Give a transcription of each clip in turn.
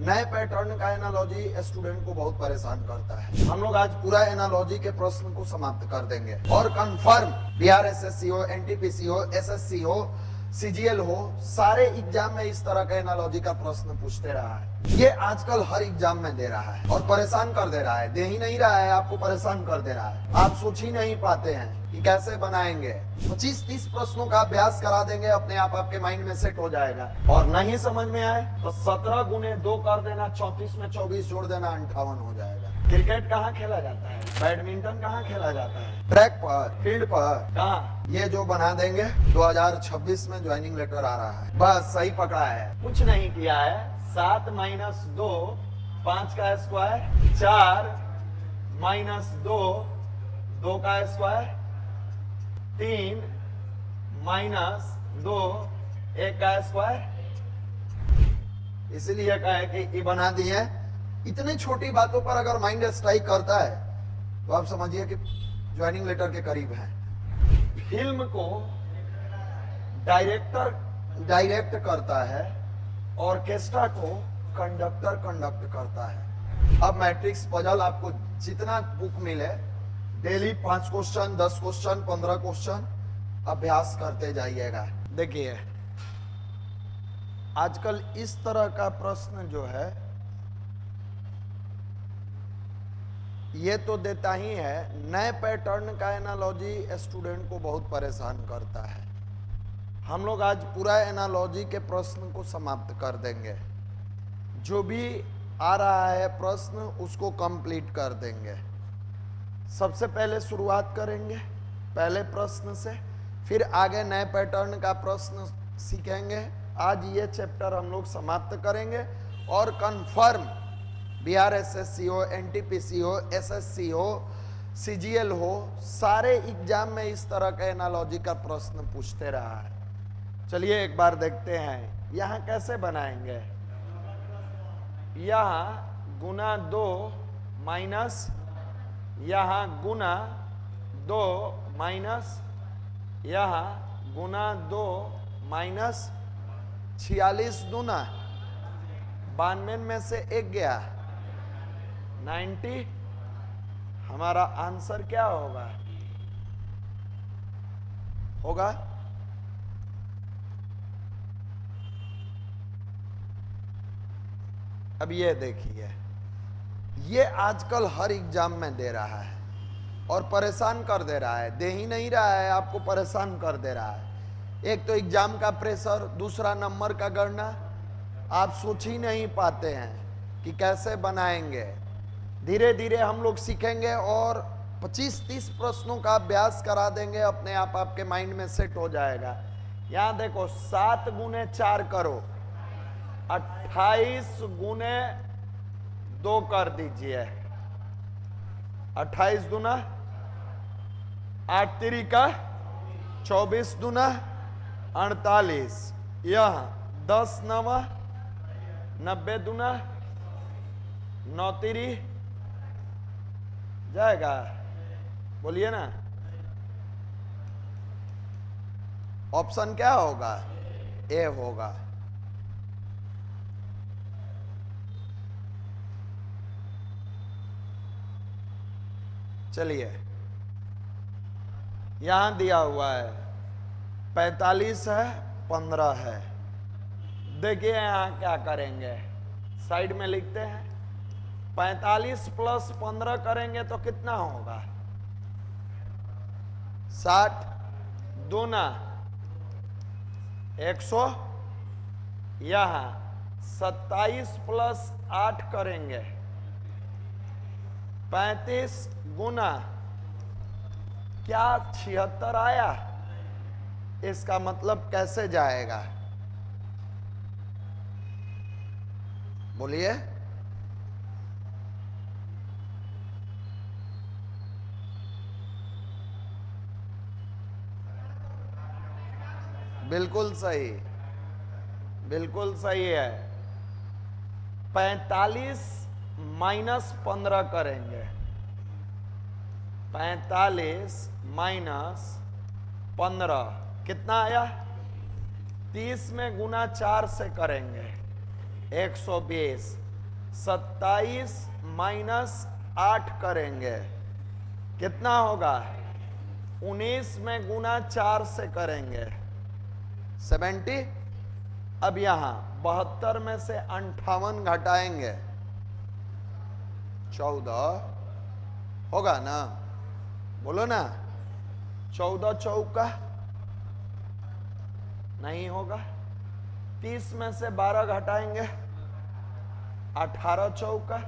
नए पैटर्न का analogy student को बहुत परेशान करता है। हम लोग आज पूरा एनालॉजी के प्रश्न को समाप्त कर देंगे और कंफर्म बिहार एसएससी हो, एनटीपीसी हो, एसएससी हो, सीजीएल हो, सारे एग्जाम में इस तरह का एनालॉजी का प्रश्न पूछते रहा है। ये आजकल हर एग्जाम में दे रहा है और परेशान कर दे रहा है। दे ही नहीं रहा है, आपको परेशान कर दे रहा है। आप सोच ही नहीं पाते हैं कि कैसे बनाएंगे। 25-30 प्रश्नों का अभ्यास करा देंगे, अपने आप आपके माइंड में सेट हो जाएगा। और नहीं समझ में आए तो 17 गुने 2 कर देना, 34 में 24 जोड़ देना, 58 हो जाएगा। क्रिकेट कहाँ खेला जाता है? बैडमिंटन कहाँ खेला जाता है? ट्रैक पर, फील्ड पर, कहाँ? ये जो बना देंगे 2026 में ज्वाइनिंग लेटर आ रहा है। बस सही पकड़ा है, कुछ नहीं किया है। 7 - 2 5 का स्क्वायर, 4 - 2 2 का स्क्वायर, 3 - 2 1 का स्क्वायर। इसीलिए कहे कि ये बना दिए। इतनी छोटी बातों पर अगर माइंड स्ट्राइक करता है तो आप समझिए कि ज्वाइनिंग लेटर के करीब है। फिल्म को डायरेक्टर डायरेक्ट करता है, ऑर्केस्ट्रा को कंडक्टर कंडक्ट करता है। अब मैट्रिक्स पजल आपको जितना बुक मिले, डेली 5 क्वेश्चन, 10 क्वेश्चन, 15 क्वेश्चन अभ्यास करते जाइएगा। देखिए आजकल इस तरह का प्रश्न जो है ये तो देता ही है। नए पैटर्न का एनालॉजी स्टूडेंट को बहुत परेशान करता है। हम लोग आज पूरा एनालॉजी के प्रश्न को समाप्त कर देंगे। जो भी आ रहा है प्रश्न उसको कंप्लीट कर देंगे। सबसे पहले शुरुआत करेंगे पहले प्रश्न से, फिर आगे नए पैटर्न का प्रश्न सीखेंगे। आज ये चैप्टर हम लोग समाप्त करेंगे और कंफर्म बिहार एसएससी हो, एनटीपीसी हो, एसएससी हो, सीजीएल हो, सारे एग्जाम में इस तरह का एनालॉजी का प्रश्न पूछते रहा है। चलिए एक बार देखते हैं यहाँ कैसे बनाएंगे। यहाँ गुना 2 माइनस, यहाँ गुना 2 माइनस, यहाँ गुना 2 माइनस 46 दूना 92 में से 1 गया 90। हमारा आंसर क्या होगा? अब ये देखिए, ये आजकल हर एग्जाम में दे रहा है और परेशान कर दे रहा है। दे ही नहीं रहा है, आपको परेशान कर दे रहा है। एक तो एग्जाम का प्रेशर, दूसरा नंबर का गणना। आप सोच ही नहीं पाते हैं कि कैसे बनाएंगे। धीरे धीरे हम लोग सीखेंगे और 25-30 प्रश्नों का अभ्यास करा देंगे, अपने आप आपके माइंड में सेट हो जाएगा। यहां देखो 7 गुने 4 करो, 28 गुने 2 कर दीजिए। 28 दूना 8 3 का 24 दूना 48। यह 10 9 90 दूना 9 3 जाएगा। बोलिए ना, ऑप्शन क्या होगा? ए होगा। चलिए यहां दिया हुआ है 45 है, 15 है। देखिए यहां क्या करेंगे, साइड में लिखते हैं। 45 प्लस 15 करेंगे तो कितना होगा? 60 दूना 100। यहां 27 प्लस 8 करेंगे 35 गुना क्या 76 आया? इसका मतलब कैसे जाएगा? बोलिए। बिल्कुल सही, बिल्कुल सही है। 45 माइनस 15 करेंगे। 45 माइनस 15 कितना आया? 30 में गुना 4 से करेंगे 120। 27 माइनस 8 करेंगे, कितना होगा? 19 में गुना 4 से करेंगे 70। अब यहां 72 में से 58 घटाएंगे 14 होगा ना? बोलो ना, 14 चौका नहीं होगा। 30 में से 12 घटाएंगे 18 चौका।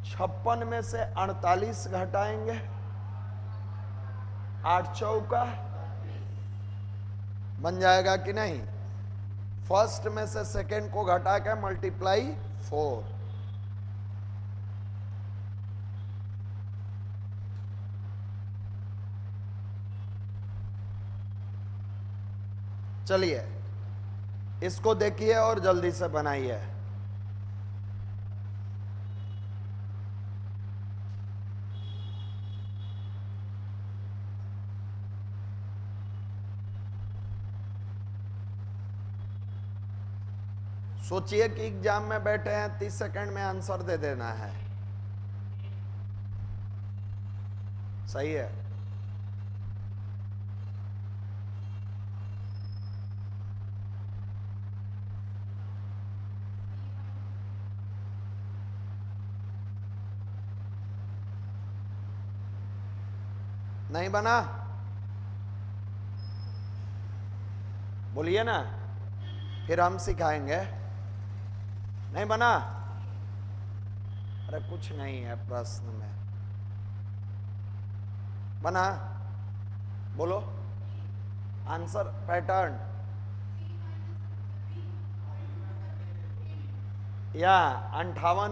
56 में से 48 घटाएंगे 8 चौका। बन जाएगा कि नहीं? फर्स्ट में से सेकंड को घटा के मल्टीप्लाई 4। चलिए इसको देखिए और जल्दी से बनाइए। सोचिए कि एग्जाम में बैठे हैं, 30 सेकंड में आंसर दे देना है। सही है? नहीं बना? बोलिए ना, फिर हम सिखाएंगे। नहीं बना? अरे कुछ नहीं है प्रश्न में। बना? बोलो आंसर पैटर्न। या 58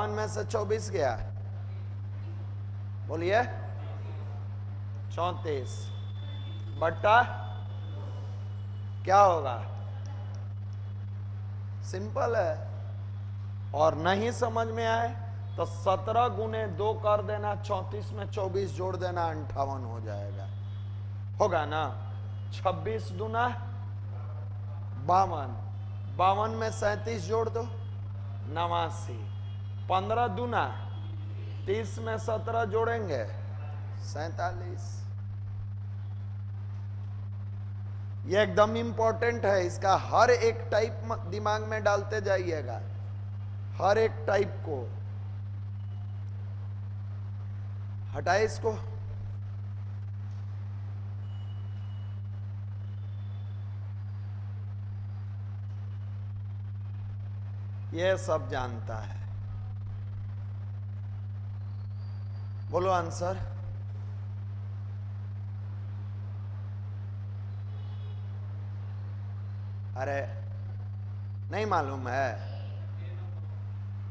में से 24 गया। बोलिए 34 बट्टा क्या होगा? सिंपल है। और नहीं समझ में आए तो 17 गुने 2 कर देना, 34 में 24 जोड़ देना, 58 हो जाएगा। होगा ना? 26 दूना 52, 52 में 37 जोड़ दो 89, 15 दूना 30 में 17 जोड़ेंगे 47। ये एकदम इंपॉर्टेंट है, इसका हर एक टाइप दिमाग में डालते जाइएगा, हर एक टाइप को। हटाए इसको। ये सब जानता है। बोलो आंसर। अरे नहीं मालूम है?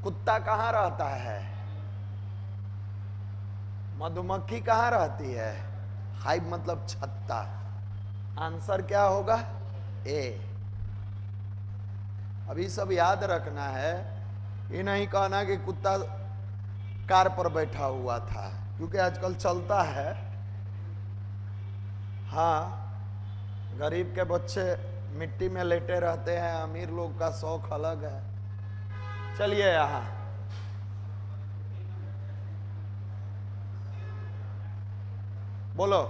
कुत्ता कहां रहता है? मधुमक्खी कहां रहती है? हाइव मतलब छत्ता। आंसर क्या होगा? ए। अभी सब याद रखना है, ये नहीं कहना कि कुत्ता कार पर बैठा हुआ था, क्योंकि आजकल चलता है। हाँ, गरीब के बच्चे मिट्टी में लेटे रहते हैं, अमीर लोग का शौक अलग है। चलिए यहां बोलो।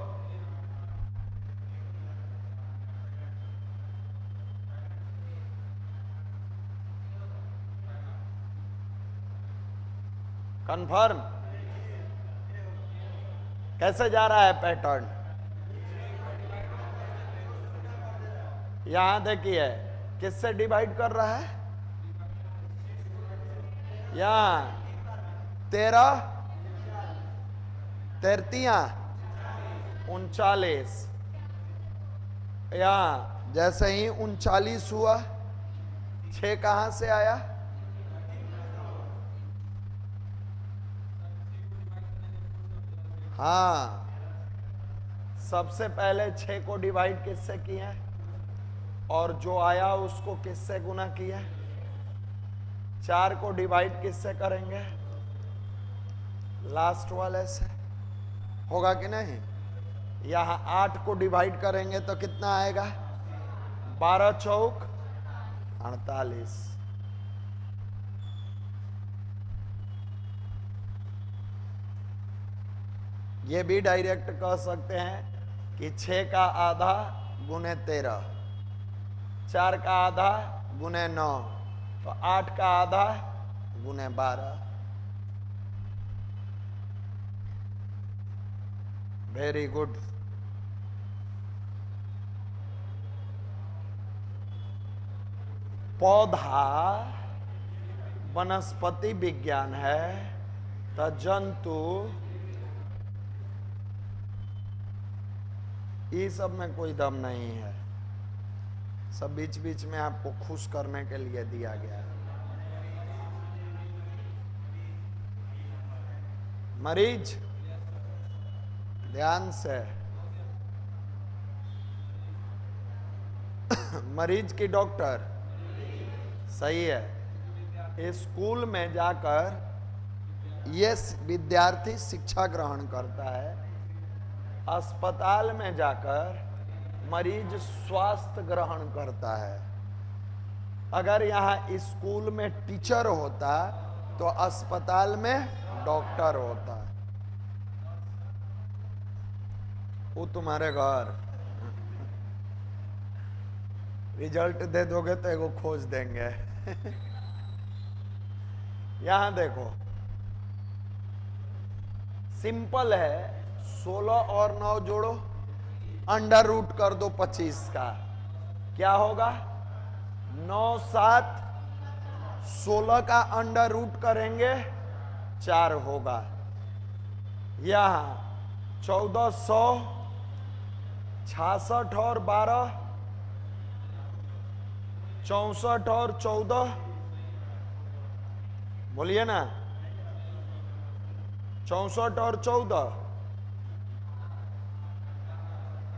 कंफर्म? कैसे जा रहा है पैटर्न? यहां देखिए किससे डिवाइड कर रहा है? यहां 13 33 39। यहां जैसे ही 39 हुआ, 6 कहां से आया? हाँ, सबसे पहले 6 को डिवाइड किससे किया और जो आया उसको किससे गुना किया? 4 को डिवाइड किससे करेंगे? लास्ट वाले से। होगा कि नहीं? यहां 8 को डिवाइड करेंगे तो कितना आएगा? 12 चौक 48। ये भी डायरेक्ट कह सकते हैं कि 6 का आधा गुने 13, 4 का आधा गुने 9, तो 8 का आधा गुने 12। Very good. पौधा वनस्पति विज्ञान है, तो जंतु ये सब में कोई दम नहीं है, सब बीच बीच में आपको खुश करने के लिए दिया गया है। मरीज ध्यान से, मरीज की डॉक्टर सही है। स्कूल में जाकर ये विद्यार्थी शिक्षा ग्रहण करता है, अस्पताल में जाकर मरीज स्वास्थ्य ग्रहण करता है। अगर यहाँ स्कूल में टीचर होता तो अस्पताल में डॉक्टर होता। वो तुम्हारे घर रिजल्ट दे दोगे तो एगो खोज देंगे। यहां देखो सिंपल है, 16 और 9 जोड़ो, अंडर रूट कर दो 25 का, क्या होगा? 9 7 16 का अंडर रूट करेंगे 4 होगा। यहां 1400 66 और 12 64 और 14, बोलिए ना, 64 और 14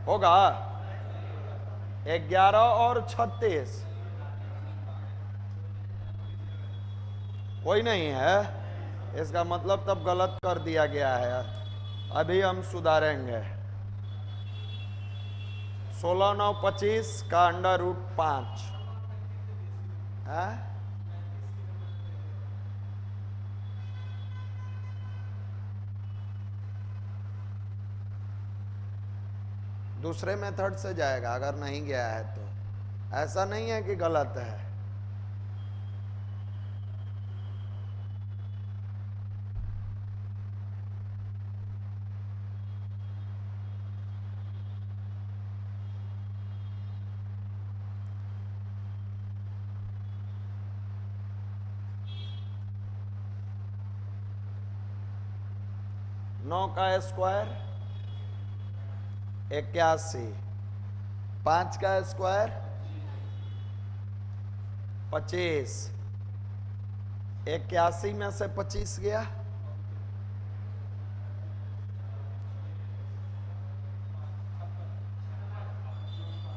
होगा। 11 और 36 कोई नहीं है, इसका मतलब तब गलत कर दिया गया है, अभी हम सुधारेंगे। 16 9 25 का अंडर रूट 5 है। दूसरे मेथड से जाएगा, अगर नहीं गया है तो। ऐसा नहीं है कि गलत है। नौ का स्क्वायर 81, 5 का स्क्वायर 25, 81 में से 25 गया,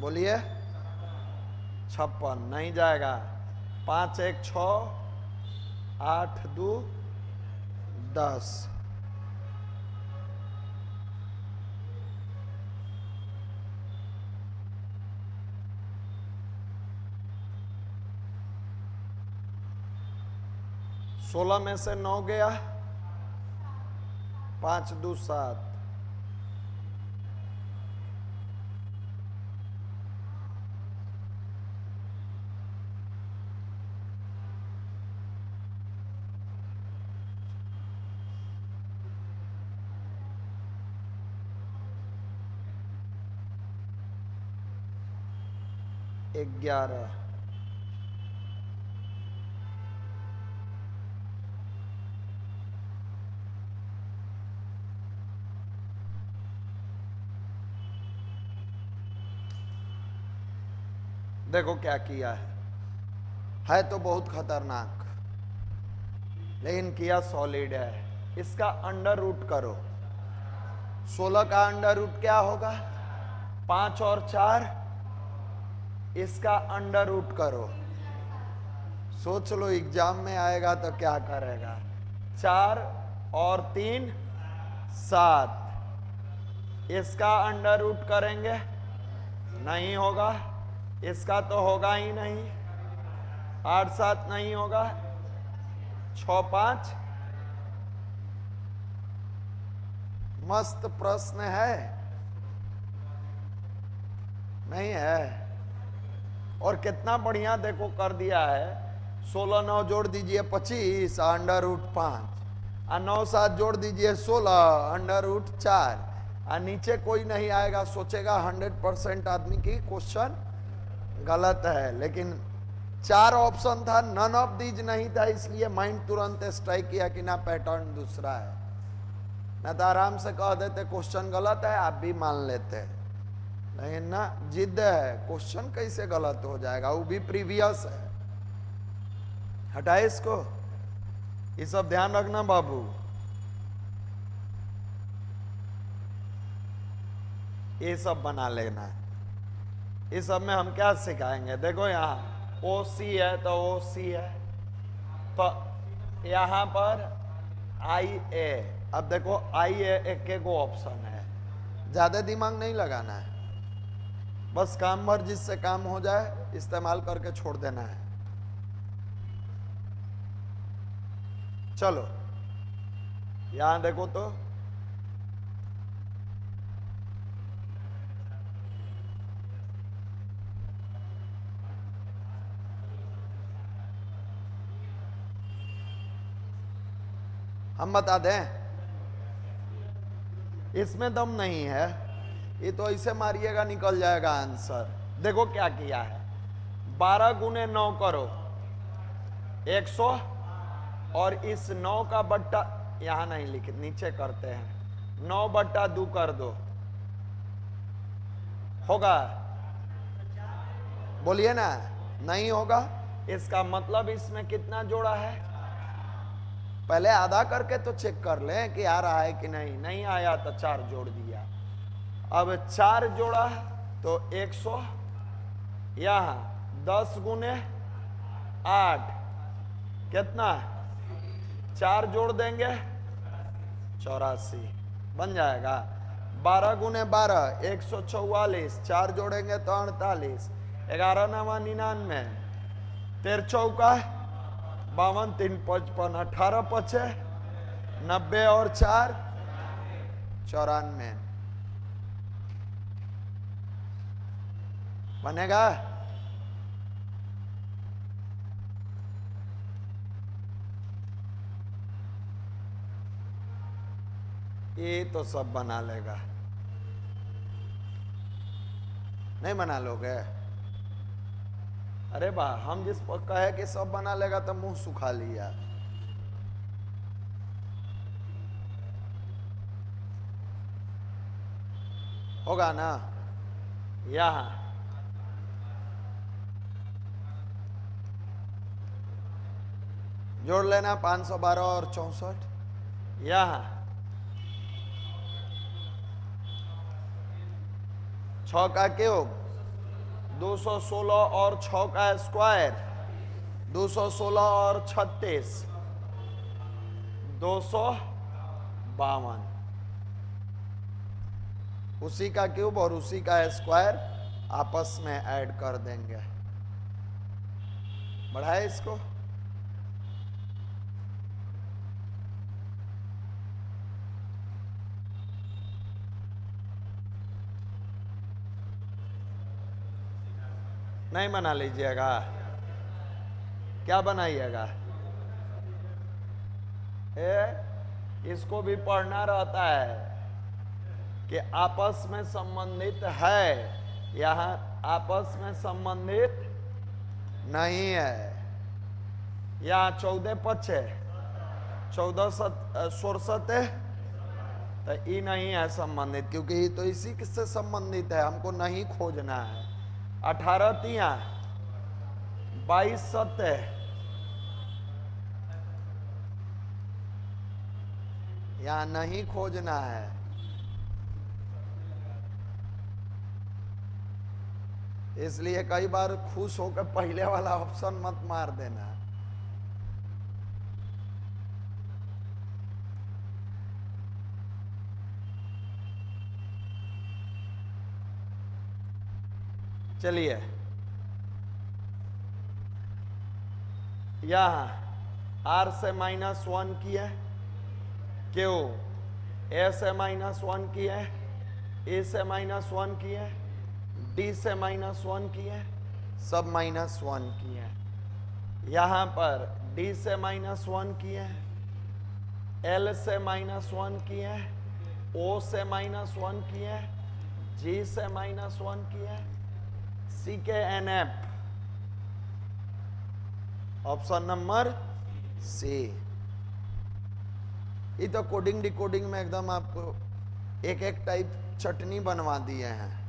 बोलिए 56 नहीं जाएगा। 5 1 6 8 2 10, सोलह में से 9 गया, 5 2 7, ग्यारह, देखो क्या किया है तो बहुत खतरनाक, लेकिन किया सॉलिड है। इसका अंडर रूट करो, 16 का अंडर रूट क्या होगा? 5 और 4, इसका अंडर रूट करो। सोच लो एग्जाम में आएगा तो क्या करेगा? 4 और 3 7, इसका अंडर रूट करेंगे, नहीं होगा। इसका तो होगा ही नहीं। 8 7 नहीं होगा। 6 5। मस्त प्रश्न है, नहीं है? और कितना बढ़िया देखो कर दिया है। 16 9 जोड़ दीजिए 25 अंडर रूट 5, और 9 7 जोड़ दीजिए 16 अंडर रूट 4, और नीचे कोई नहीं आएगा, सोचेगा 100% आदमी की क्वेश्चन गलत है। लेकिन 4 ऑप्शन था, नन ऑफ दीज नहीं था, इसलिए माइंड तुरंत स्ट्राइक किया कि ना पैटर्न दूसरा है। ना तो आराम से कह देते क्वेश्चन गलत है, आप भी मान लेते। लेकिन ना, जिद है, क्वेश्चन कैसे गलत हो जाएगा, वो भी प्रीवियस है। हटाए इसको, ये सब ध्यान रखना बाबू। ये सब बना लेना। इस सब में हम क्या सिखाएंगे? देखो यहाँ ओ सी है तो ओ सी है, तो यहां पर आई ए। अब देखो आई ए एक को ऑप्शन है, ज्यादा दिमाग नहीं लगाना है, बस काम भर जिससे काम हो जाए इस्तेमाल करके छोड़ देना है। चलो यहां देखो तो हम बता दें, इसमें दम नहीं है, ये तो ऐसे मारिएगा निकल जाएगा आंसर। देखो क्या किया है, 12 गुने 9 करो 100, और इस 9 का बट्टा यहां नहीं लिखे, नीचे करते हैं, 9 बट्टा 2 कर दो, होगा? बोलिए ना, नहीं होगा। इसका मतलब इसमें कितना जोड़ा है? पहले आधा करके तो चेक कर लें कि आ रहा है कि नहीं। नहीं आया तो 4 जोड़ दिया। अब 4 जोड़ा तो 100, यहां 10 गुने 8 कितना? 4 जोड़ देंगे 84 बन जाएगा। 12 गुने 12 144, 4 जोड़ेंगे तो 48, 11 9 99, 13 चौका 52 3 55, 18 पचे 90 और 4 94 बनेगा। ये तो सब बना लेगा, नहीं बना लोगे? अरे बा, हम जिस पर कहे कि सब बना लेगा तो मुंह सुखा लिया। होगा ना? यहां जोड़ लेना 512 और 64, यहां 6 का क्यूब 216 और 6 का स्क्वायर 216 और 36 252, उसी का क्यूब और उसी का स्क्वायर आपस में ऐड कर देंगे। बढ़ाए इसको, नहीं बना लीजिएगा, क्या बनाइएगा? इसको भी पढ़ना रहता है कि आपस में संबंधित है, यहां आपस में संबंधित नहीं है। यहां 14 पचे 14 67, तो ये नहीं है संबंधित, क्योंकि ये तो इसी से संबंधित है, हमको नहीं खोजना है। 18 तिया 22 7, यहां नहीं खोजना है। इसलिए कई बार खुश होकर पहले वाला ऑप्शन मत मार देना। चलिए यहां R से -1 की है, Q A से -1 की है, A से -1 की है, D से -1 की है, सब -1 की है। यहां पर D से -1 की है, L से -1 की है, O से -1 की है, G से -1 की है, C के NF ऑप्शन नंबर सी। ये तो कोडिंग डिकोडिंग में एकदम आपको एक एक टाइप चटनी बनवा दिए हैं।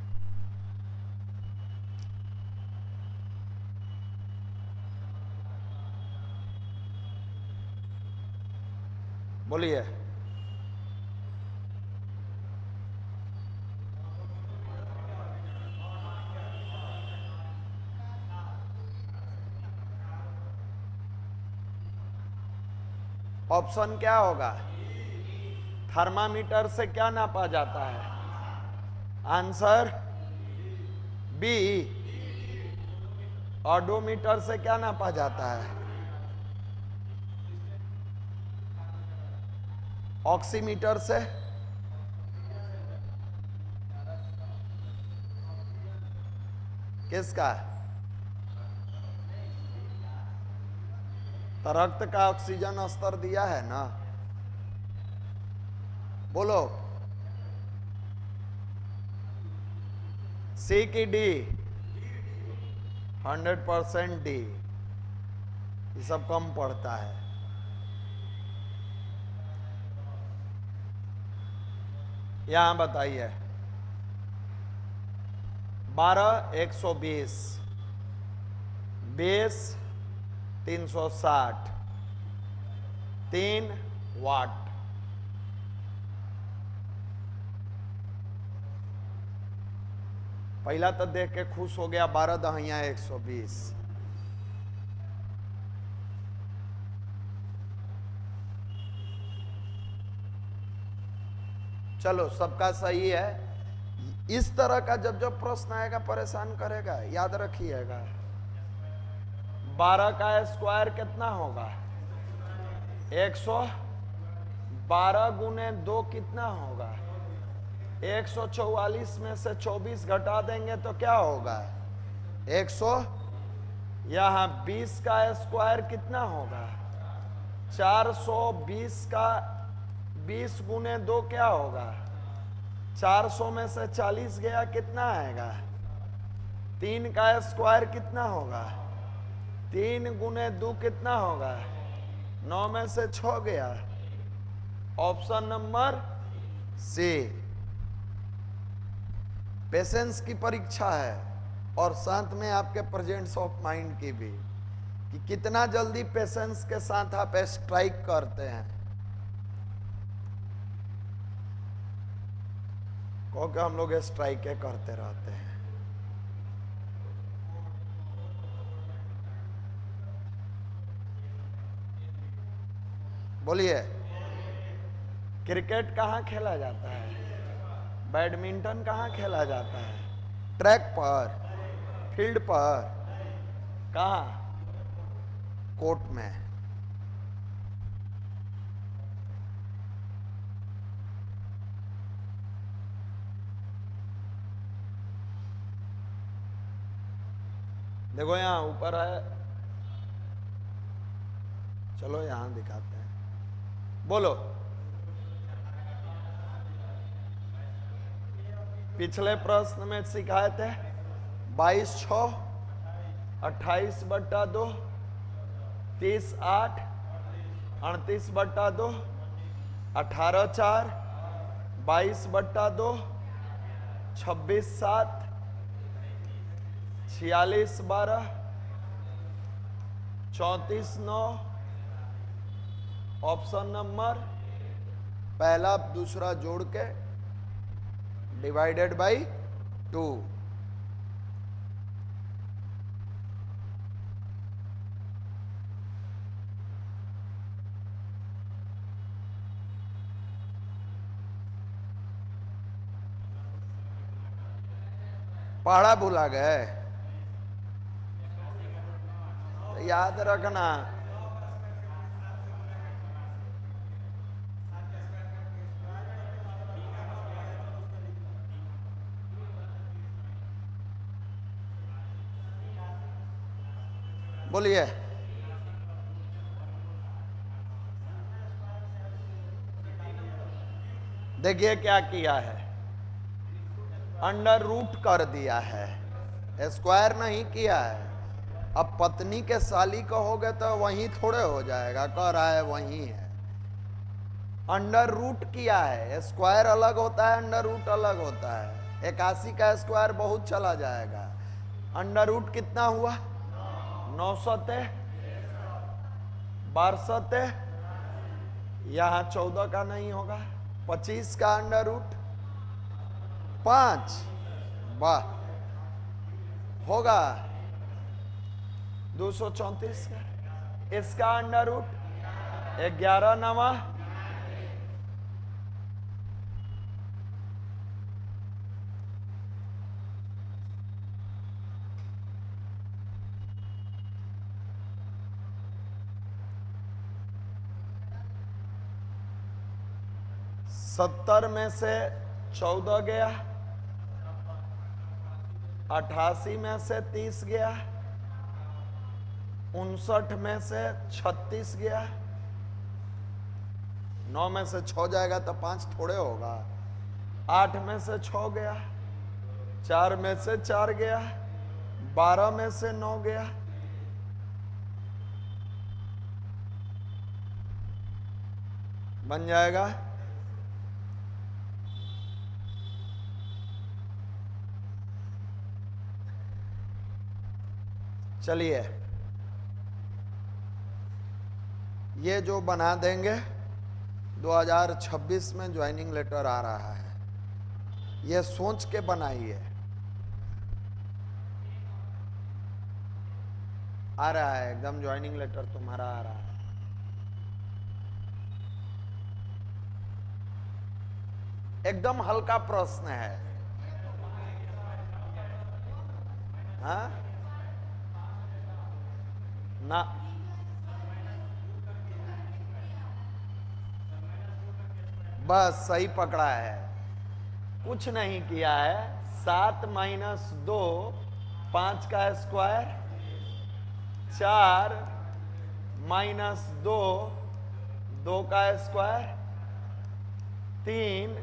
बोलिए ऑप्शन क्या होगा? थर्मामीटर से क्या नापा जाता है? Answer B. ऑडोमीटर से क्या नापा जाता है? ऑक्सीमीटर से? किसका? तो रक्त का ऑक्सीजन स्तर दिया है ना, बोलो। सी की डी? 100% डी। ये सब कम पड़ता है। यहां बताइए 12 120 20 360 3 वाट। पहला तो देख के खुश हो गया, 12 दहिया 120। चलो सबका सही है। इस तरह का जब जब प्रश्न आएगा परेशान करेगा, याद रखिएगा। 12 का स्क्वायर कितना होगा? 112 गुने 2 कितना होगा? 144 में से 24 घटा देंगे तो क्या होगा? 100। यहां 20 का स्क्वायर कितना होगा? 420 का 20 गुने 2 क्या होगा? 400 में से 40 गया, कितना आएगा? 3 का स्क्वायर कितना होगा? 3 गुने 2 कितना होगा? 9 में से 6 गया। Option number C. पेशेंस की परीक्षा है और साथ में आपके प्रेजेंस ऑफ माइंड की भी, कि कितना जल्दी पेशेंस के साथ आप स्ट्राइक करते हैं। क्योंकि हम लोग स्ट्राइक करते रहते हैं। बोलिए क्रिकेट कहाँ खेला जाता है? बैडमिंटन कहाँ खेला जाता है? ट्रैक पर, फील्ड पर, कहाँ? कोर्ट में। देखो यहां ऊपर है, चलो यहां दिखाते हैं। बोलो पिछले प्रश्न में सिखाए थे 22/6 28/2 30/8 38/2 18/4 22/2 26/7 46/12 34/9। ऑप्शन नंबर पहला दूसरा जोड़ के डिवाइडेड बाई 2। पहाड़ा भुला गए, याद रखना। बोलिए। देखिए क्या किया है, अंडर रूट कर दिया है, स्क्वायर नहीं किया है। अब पत्नी के साली कहोगे तो वहीं थोड़े हो जाएगा, कह रहा है वहीं है। अंडर रूट किया है, स्क्वायर अलग होता है, अंडर रूट अलग होता है। 81 का स्क्वायर बहुत चला जाएगा। अंडर रूट कितना हुआ? 900 1200। यहां 14 का नहीं होगा, 25 का अंडर रूट 5, वाह, होगा 234 का। इसका अंडर रूट 11 नवा 70 में से 14 गया, 88 में से 30 गया, 59 में से 36 गया, 9 में से 6 जाएगा तो 5 थोड़े होगा, 8 में से 6 गया, 4 में से 4 गया, 12 में से 9 गया, बन जाएगा चलिए ये जो बना देंगे 2026 में ज्वाइनिंग लेटर आ रहा है, ये सोच के बनाइए। आ रहा है एकदम, ज्वाइनिंग लेटर तुम्हारा आ रहा है। एकदम हल्का प्रश्न है, हाँ ना, बस सही पकड़ा है, कुछ नहीं किया है। 7 माइनस 2 5 का स्क्वायर, 4 माइनस 2 2 का स्क्वायर, 3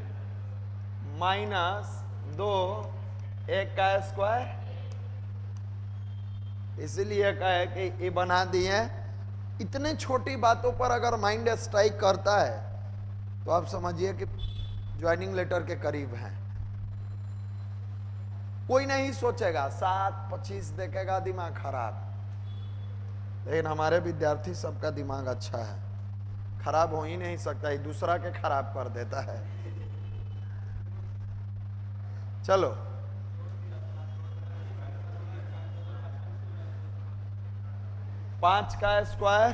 माइनस 2 1 का स्क्वायर। इसीलिए कहे कि ये बना दिए। इतने छोटी बातों पर अगर माइंड स्ट्राइक करता है तो आप समझिए कि ज्वाइनिंग लेटर के करीब हैं। कोई नहीं सोचेगा, 7-25 देखेगा, दिमाग खराब। लेकिन हमारे विद्यार्थी सबका दिमाग अच्छा है, खराब हो ही नहीं सकता, ही दूसरा के खराब कर देता है। चलो पांच का स्क्वायर,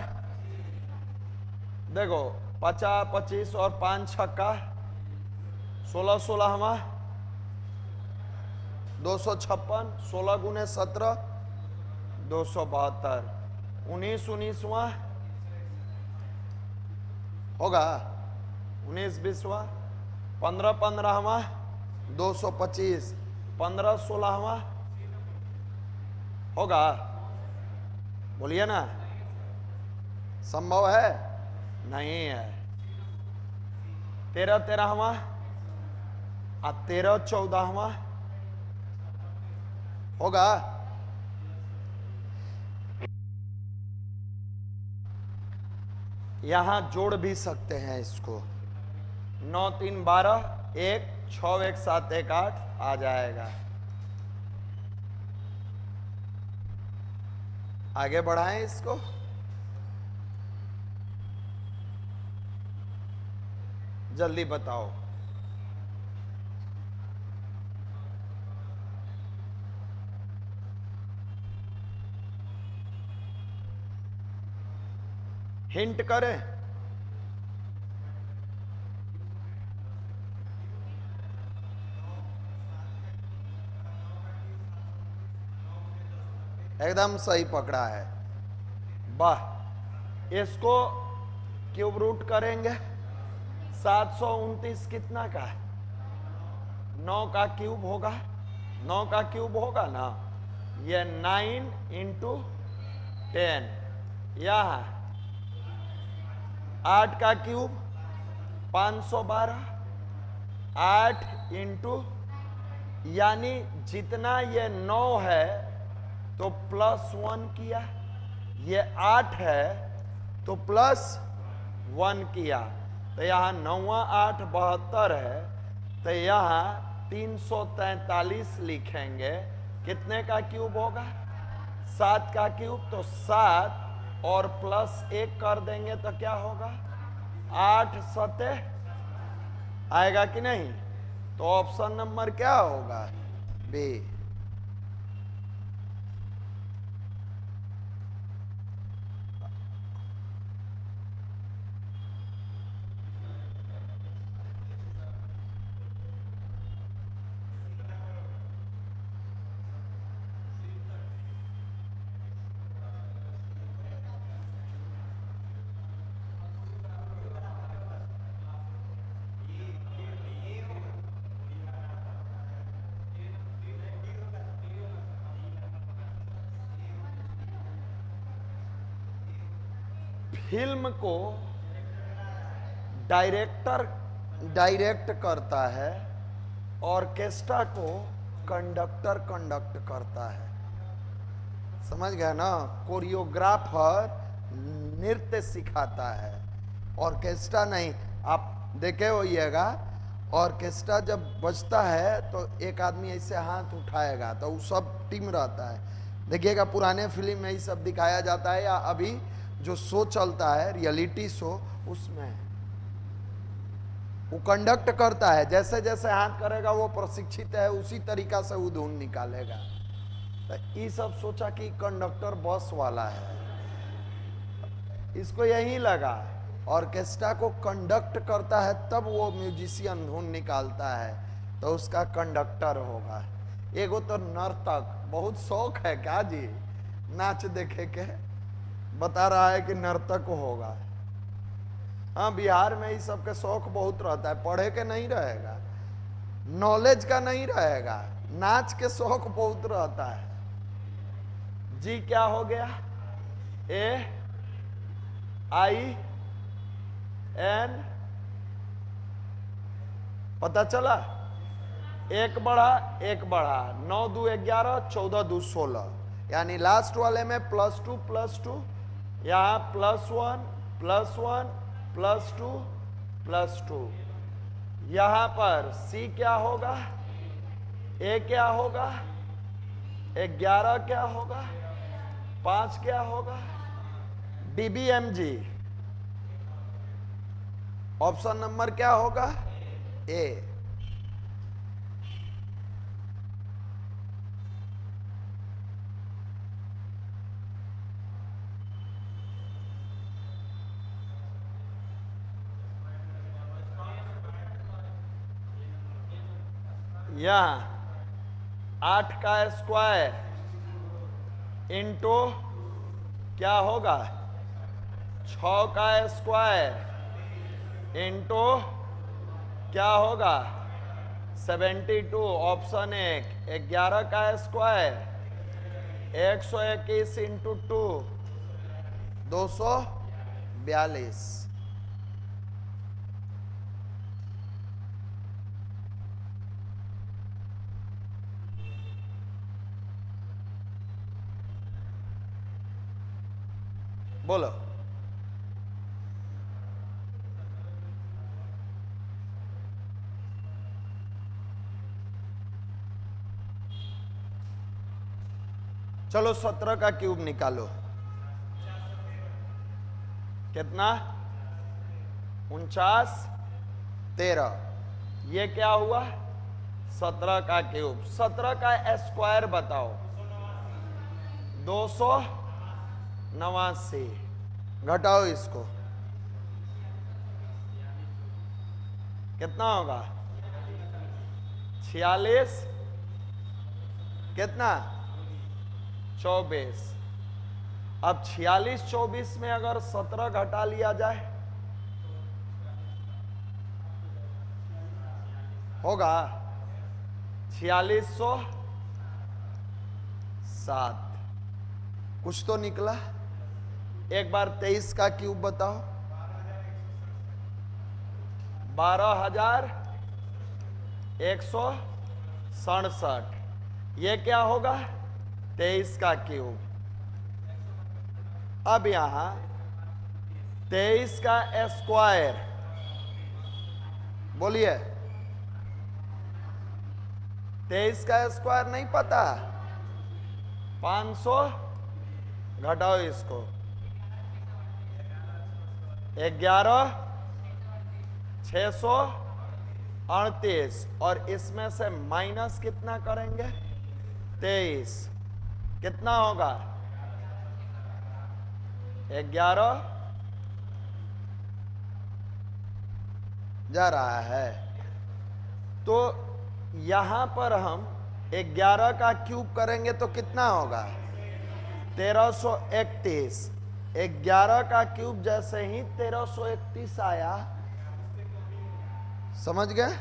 देखो 50 25 और 5 छक्का 16 16 256, 16 गुने 17 272, 19 19वां होगा, 19 20वां, 15 15वां 225, 15 16वां होगा। बोलिए ना, संभव है? नहीं है। 13 13वां और 13 14वां होगा। यहां जोड़ भी सकते हैं इसको, 9 3 12, 1 6 1 7 1 8 आ जाएगा। आगे बढ़ाएं इसको। जल्दी बताओ। हिंट करें? एकदम सही पकड़ा है, वाह। इसको क्यूब रूट करेंगे, 729 कितना का है? 9 का क्यूब होगा, 9 का क्यूब होगा ना, ये 9 इंटू 10, यह 8 का क्यूब 512, 8 इंटू, यानी जितना ये 9 है तो +1 किया, ये 8 है तो +1 किया, तो यहाँ 9 8 72 है, तो यहाँ 343 लिखेंगे। कितने का क्यूब होगा? 7 का क्यूब, तो 7 और +1 कर देंगे तो क्या होगा? 8 7 आएगा कि नहीं? तो ऑप्शन नंबर क्या होगा? बी। फिल्म को डायरेक्ट करता है, ऑर्केस्ट्रा को कंडक्टर कंडक्ट करता है। समझ गए ना? कोरियोग्राफर नृत्य सिखाता है, ऑर्केस्ट्रा नहीं। आप देखे होइएगा, ऑर्केस्ट्रा जब बजता है तो एक आदमी ऐसे हाथ उठाएगा तो वो सब टीम रहता है। देखिएगा पुराने फिल्म में ये सब दिखाया जाता है, या अभी जो शो चलता है रियलिटी शो, उसमें वो कंडक्ट करता है। जैसे जैसे हाथ करेगा वो प्रशिक्षित है, उसी तरीका से वो धुन निकालेगा। तो ये सब सोचा कि कंडक्टर बस वाला है, इसको यही लगा ऑर्केस्ट्रा को कंडक्ट करता है तब वो म्यूजिशियन धुन निकालता है, तो उसका कंडक्टर होगा। एगो तो नर्तक, बहुत शौक है क्या जी नाच देखे के, बता रहा है कि नर्तक होगा। हाँ, बिहार में इस सब के शौक बहुत रहता है, पढ़े के नहीं रहेगा, नॉलेज का नहीं रहेगा, नाच के शौक बहुत रहता है जी। क्या हो गया? AIN, पता चला? एक बढ़ा 9 2 11, 14 2 16, यानी लास्ट वाले में +2 +2, यहाँ +1 +1 +2 +2, यहाँ पर C क्या होगा? A क्या होगा? 11 क्या होगा? 5 क्या होगा? DBMG। ऑप्शन नंबर क्या होगा? A। यहाँ 8 का स्क्वायर इंटू क्या होगा? 6 का स्क्वायर इंटू क्या होगा? 72। ऑप्शन 1। 11 का स्क्वायर 121 इंटू 2 242। बोलो। चलो 17 का क्यूब निकालो। कितना? 49 13। ये क्या हुआ? 17 का क्यूब। 17 का स्क्वायर बताओ। 289। घटाओ इसको, कितना होगा? 46। कितना? 24। अब 46 24 में अगर 17 घटा लिया जाए होगा 4607। कुछ तो निकला। एक बार 23 का क्यूब बताओ। 12,167। ये क्या होगा? 23 का क्यूब। अब यहां 23 का स्क्वायर बोलिए। 23 का स्क्वायर नहीं पता? 500 घटाओ इसको। 11,638 और इसमें से माइनस कितना करेंगे? 23। कितना होगा? 11 जा रहा है। तो यहां पर हम 11 का क्यूब करेंगे तो कितना होगा? 1331। 11 का क्यूब जैसे ही 1331 आया, समझ गए?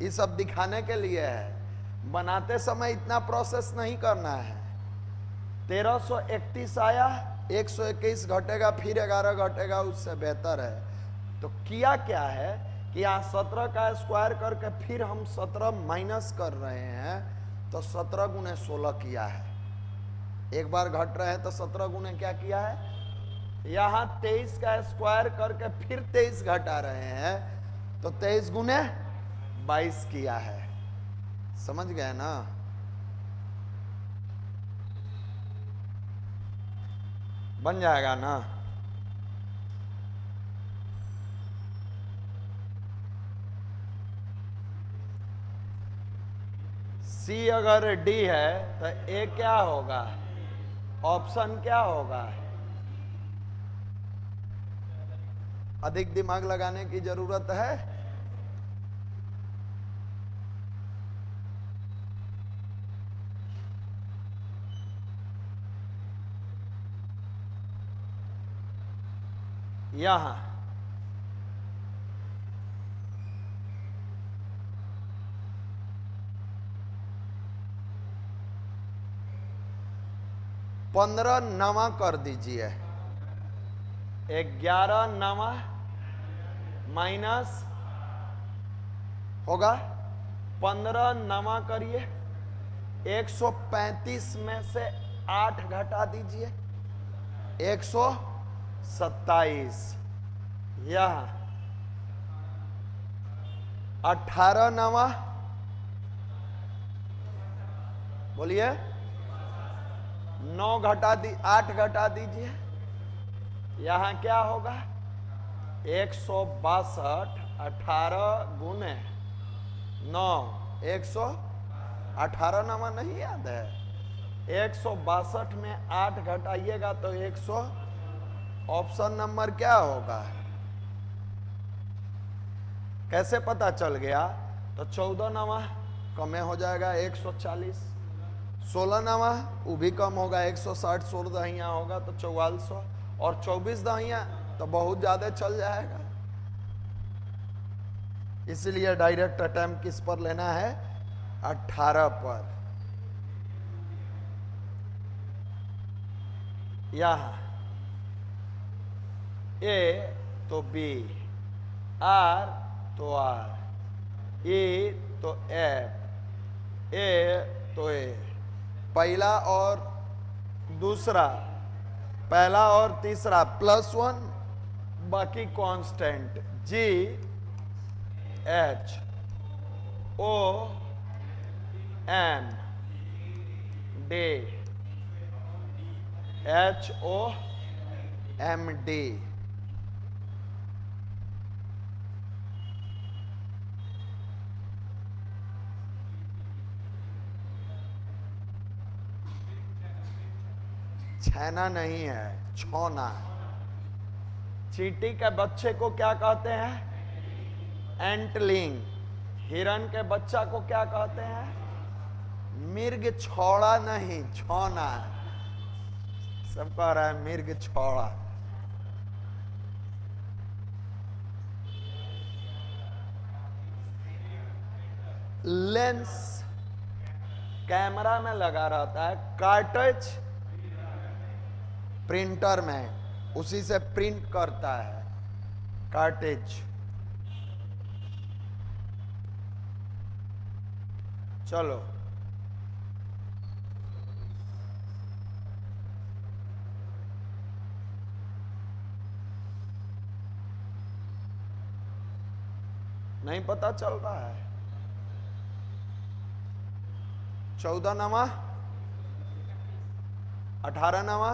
ये सब दिखाने के लिए है, बनाते समय इतना प्रोसेस नहीं करना है। 1331 आया, 121 घटेगा, फिर 11 घटेगा, उससे बेहतर है। तो किया क्या है कि यहाँ 17 का स्क्वायर करके फिर हम 17 माइनस कर रहे हैं, तो 17 गुने 16 किया है। एक बार घट रहे हैं तो 17 गुने क्या किया है? यहाँ 23 का स्क्वायर करके फिर 23 घटा रहे हैं, तो 23 गुने 22 किया है। समझ गए ना? बन जाएगा ना? सी अगर डी है तो ए क्या होगा? ऑप्शन क्या होगा? अधिक दिमाग लगाने की जरूरत है? यहां 15 नवा कर दीजिए। 11 नवा माइनस होगा 15 नवा करिए। 135 में से 8 घटा दीजिए, 127। यह 18 नवा बोलिए। 9 घटा दी 8 घटा दीजिए, यहां क्या होगा? 162। 18 गुने 9 118 नवा नहीं याद है? 162 में 8 घटाइएगा तो 100। ऑप्शन नंबर क्या होगा? कैसे पता चल गया? तो 14 नवा कमे हो जाएगा 140। 16 नवा वो भी कम होगा 160। 16 दहिया होगा तो 4400 और 24 दहिया तो बहुत ज्यादा चल जाएगा। इसलिए डायरेक्ट अटेम्प्ट किस पर लेना है? 18 पर। यहां ए तो बी, आर तो आर, ई तो एफ, ए तो ए। पहला और दूसरा, पहला और तीसरा +1, बाकी constant G H O M D, H O M D. छैना नहीं है, छौना। चींटी के बच्चे को क्या कहते हैं? एंटलिंग। हिरन के बच्चा को क्या कहते हैं? मिर्ग। छौड़ा नहीं, छौना। सब कह रहा है मिर्ग छोड़ा। लेंस कैमरा में लगा रहता है, कार्ट्रिज प्रिंटर में, उसी से प्रिंट करता है कार्ट्रिज। चलो नहीं पता चल रहा है। 14 नवा 18 नवा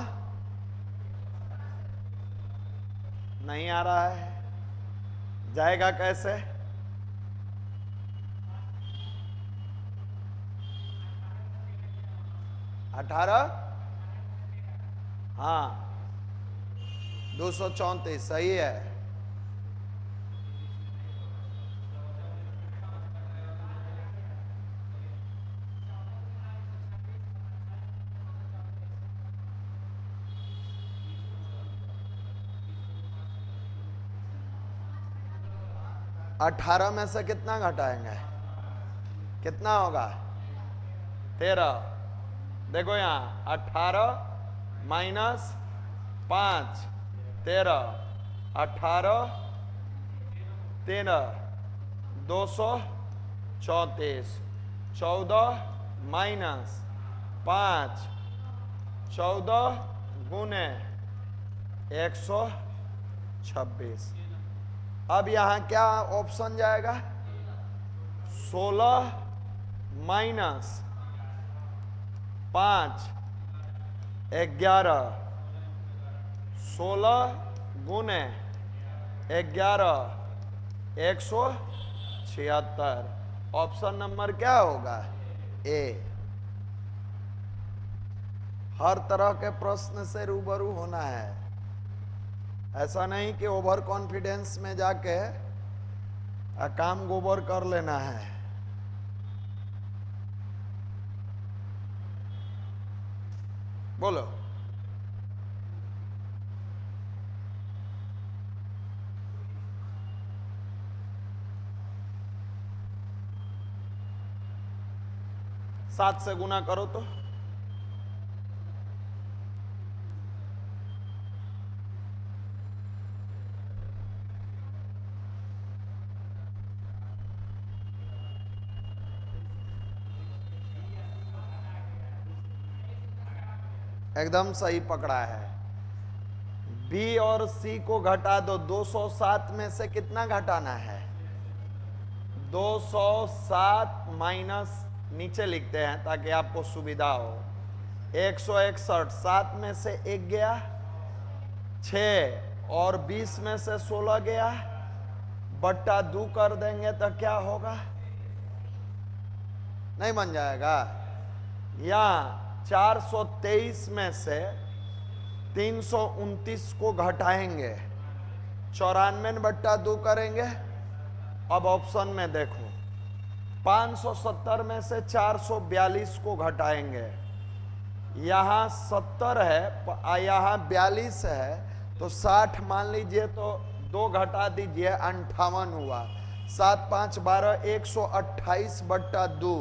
नहीं आ रहा है, जाएगा कैसे? अठारह, हाँ 234 सही है। अठारह में से कितना घटाएंगे? कितना होगा? 13। देखो यहां 18 माइनस 5 13, 18 13 234, 14 माइनस 5 14 गुने 126। अब यहां क्या ऑप्शन जाएगा? 16 माइनस 5 11, 16 गुने 11 176। ऑप्शन नंबर क्या होगा? ए। हर तरह के प्रश्न से रूबरू होना है, ऐसा नहीं कि ओवर कॉन्फिडेंस में जाके काम गोबर कर लेना है। बोलो सात से गुना करो तो एकदम सही पकड़ा है। बी और सी को घटा दो। 207 में से कितना घटाना है? 207 माइनस नीचे लिखते हैं ताकि आपको सुविधा हो। 161, 7 में से 1 गया, 6 और 20 में से 16 गया, बट्टा 2 कर देंगे तो क्या होगा? नहीं बन जाएगा। यहां 423 में से 329 को घटाएंगे, 94 बट्टा 2 करेंगे। अब ऑप्शन में देखो, 570 में से 442 को घटाएंगे। यहां 70 है, यहां 42 है, तो 60 मान लीजिए, तो 2 घटा दीजिए, 58 हुआ। 7 5 12, 128 बट्टा 2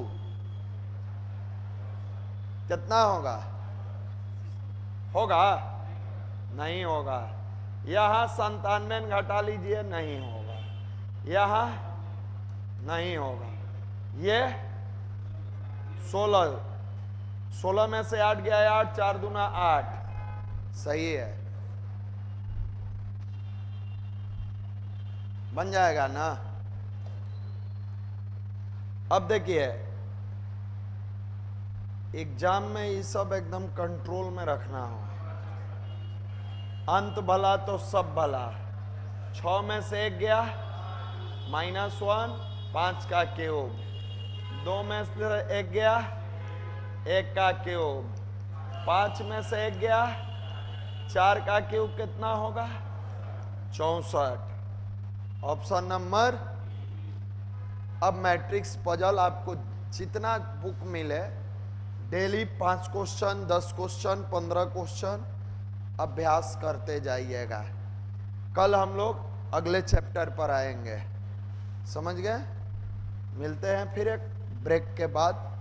कितना होगा? होगा? नहीं होगा। यहां 97 घटा लीजिए, नहीं होगा। यहां नहीं होगा। ये 16 में से 8 गया, 8 4 दूना 8 सही है। बन जाएगा ना? अब देखिए, एग्जाम में ये सब एकदम कंट्रोल में रखना हो। अंत भला तो सब भला। 6 में से 1 गया, -1, 5 का क्यूब। 2 में से 1 गया, 1 का क्यूब। 5 में से 1 गया, 4 का क्यूब कितना होगा? 64। Option number. अब मैट्रिक्स पजल आपको जितना बुक मिले, डेली 5 क्वेश्चन, 10 क्वेश्चन, 15 क्वेश्चन, अभ्यास करते जाइएगा। कल हम लोग अगले चैप्टर पर आएंगे। समझ गए? मिलते हैं फिर एक ब्रेक के बाद।